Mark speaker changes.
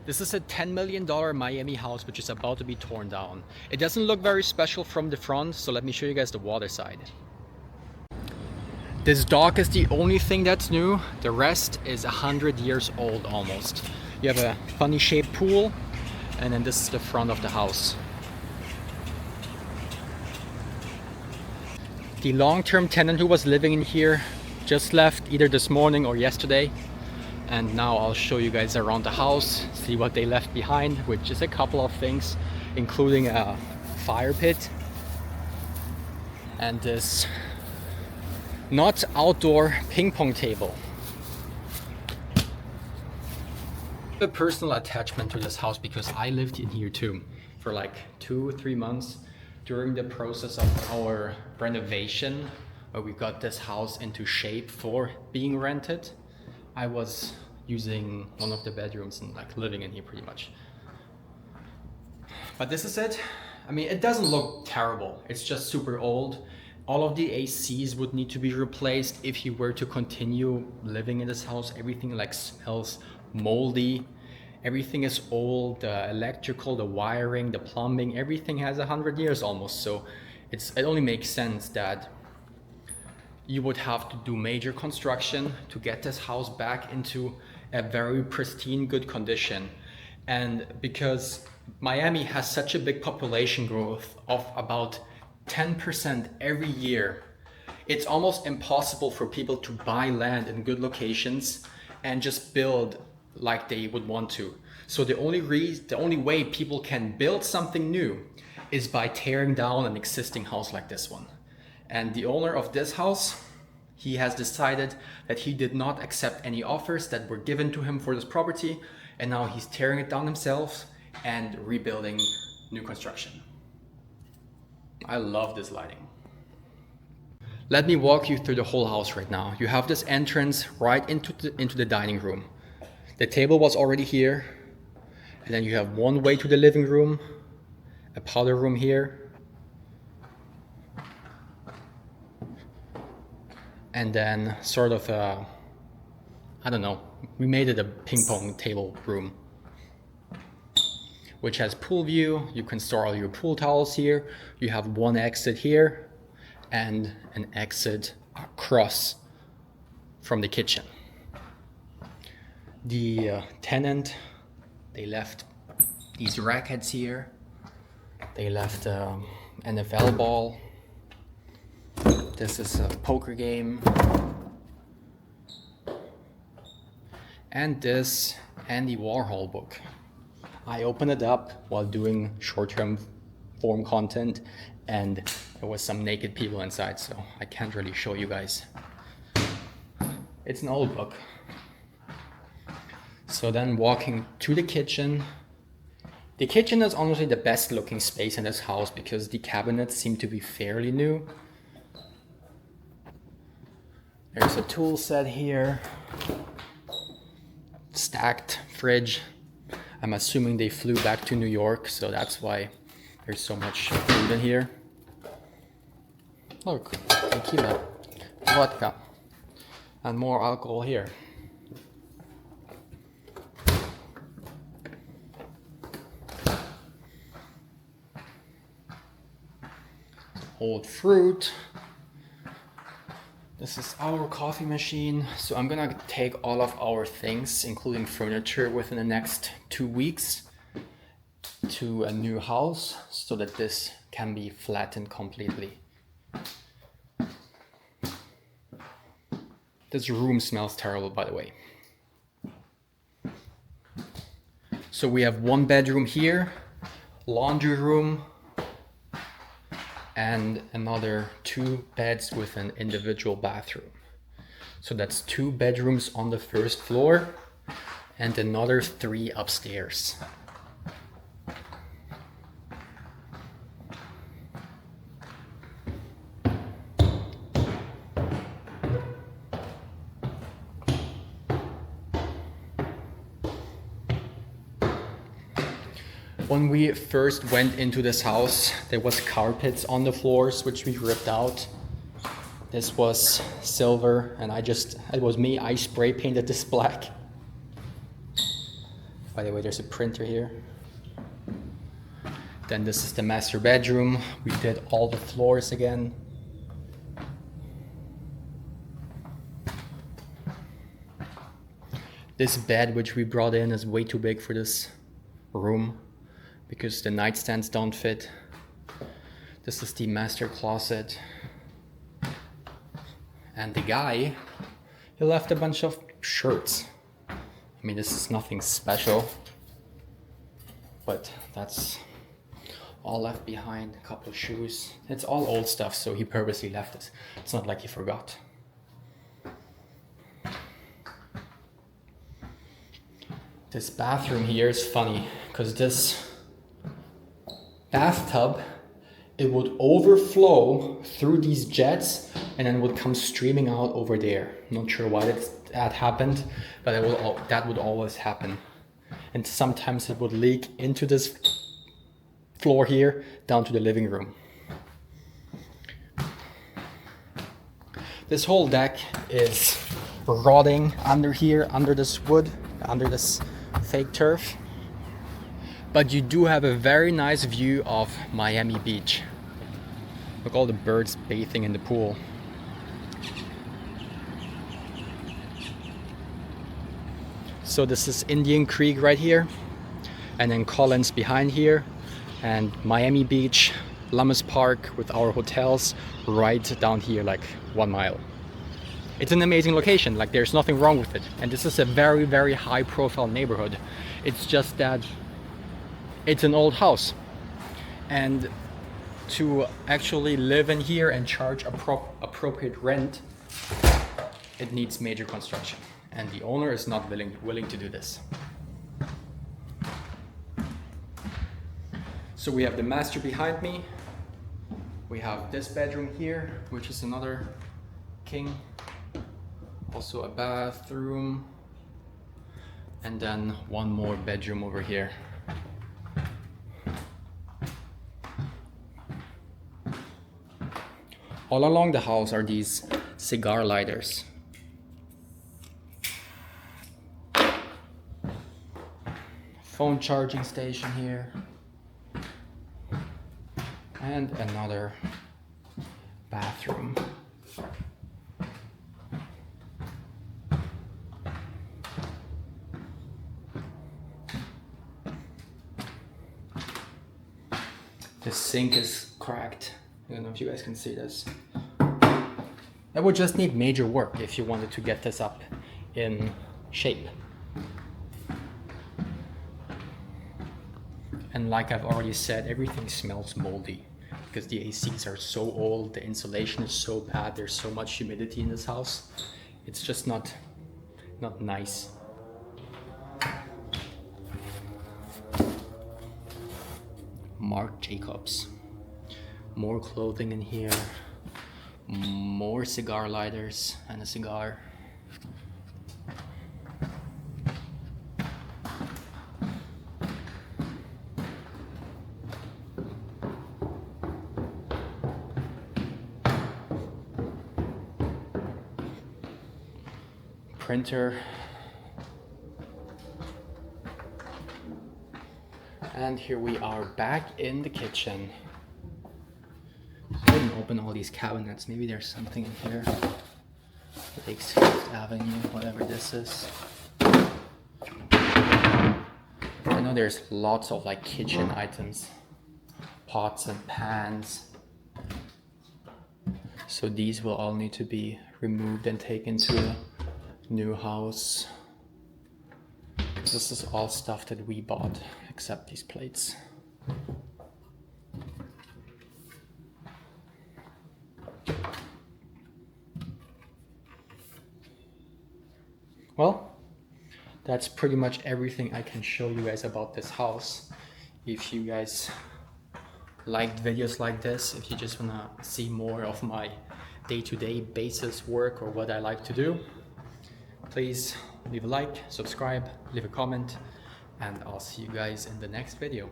Speaker 1: This is a $10 million Miami house which is about to be torn down. It doesn't look very special from the front, so let me show you guys the water side. This dock is the only thing that's new. The rest is 100 years old almost. You have a funny shaped pool, and then this is the front of the house. The long-term tenant who was living in here just left either this morning or yesterday. And now I'll show you guys around the house, see what they left behind, which is a couple of things, including a fire pit and this not outdoor ping pong table. A personal attachment to this house because I lived in here too for like 2 or 3 months during the process of our renovation, where we got this house into shape for being rented. I was using one of the bedrooms and like living in here pretty much. But this is it. I mean, it doesn't look terrible. It's just super old. All of the ACs would need to be replaced if you were to continue living in this house. Everything like smells moldy. Everything is old. The electrical, the wiring, the plumbing, everything has 100 years almost. So it only makes sense that you would have to do major construction to get this house back into a very pristine, good condition. And because Miami has such a big population growth of about 10% every year, it's almost impossible for people to buy land in good locations and just build like they would want to. So the only way people can build something new is by tearing down an existing house like this one. And the owner of this house, he has decided that he did not accept any offers that were given to him for this property, and now he's tearing it down himself and rebuilding new construction. I love this lighting. Let me walk you through the whole house right now. You have this entrance right into the dining room. The table was already here, and then you have one way to the living room, a powder room here, and then sort of a, I don't know, we made it a ping pong table room, which has pool view. You can store all your pool towels here. You have one exit here and an exit across from the kitchen. The tenant, they left these rackets here. They left NFL ball. This is a poker game. And this Andy Warhol book. I opened it up while doing short-term form content, and there was some naked people inside, so I can't really show you guys. It's an old book. So then walking to the kitchen. The kitchen is honestly the best looking space in this house because the cabinets seem to be fairly new. There's a tool set here. Stacked fridge. I'm assuming they flew back to New York, so that's why there's so much food in here. Look, tequila, vodka, and more alcohol here. Old fruit. This is our coffee machine. So I'm gonna take all of our things, including furniture, within the next 2 weeks to a new house so that this can be flattened completely. This room smells terrible, by the way. So we have one bedroom here, laundry room, and another 2 beds with an individual bathroom. So that's 2 bedrooms on the first floor and another 3 upstairs. When we first went into this house, there was carpets on the floors, which we ripped out. This was silver, and it was me, I spray painted this black. By the way, there's a printer here. Then this is the master bedroom. We did all the floors again. This bed, which we brought in, is way too big for this room because the nightstands don't fit. This is the master closet. And the guy, he left a bunch of shirts. I mean, this is nothing special, but that's all left behind. A couple of shoes. It's all old stuff, so he purposely left it. It's not like he forgot. This bathroom here is funny because this bathtub, it would overflow through these jets and then would come streaming out over there. Not sure why that happened, but that would always happen. And sometimes it would leak into this floor here down to the living room. This whole deck is rotting under here, under this wood, under this fake turf. But you do have a very nice view of Miami Beach. Look, all the birds bathing in the pool. So this is Indian Creek right here, and then Collins behind here, and Miami Beach, Lummis Park with our hotels right down here, like 1 mile. It's an amazing location, like there's nothing wrong with it. And this is a very, very high profile neighborhood. It's just that it's an old house. And to actually live in here and charge appropriate rent, it needs major construction. And the owner is not willing to do this. So we have the master behind me. We have this bedroom here, which is another king. Also a bathroom. And then one more bedroom over here. All along the house are these cigar lighters. Phone charging station here. And another bathroom. The sink is cracked. I don't know if you guys can see this. It would just need major work if you wanted to get this up in shape. And like I've already said, everything smells moldy because the ACs are so old, the insulation is so bad, there's so much humidity in this house. It's just not nice. Marc Jacobs. More clothing in here. More cigar lighters and a cigar. Printer. And here we are back in the kitchen. I didn't open all these cabinets. Maybe there's something in here. Lakes Fifth Avenue, whatever this is. I know there's lots of like kitchen items. Pots and pans. So these will all need to be removed and taken to a new house. This is all stuff that we bought, except these plates. Well, that's pretty much everything I can show you guys about this house. If you guys liked videos like this, if you just wanna see more of my day-to-day basis work or what I like to do, please leave a like, subscribe, leave a comment, and I'll see you guys in the next video.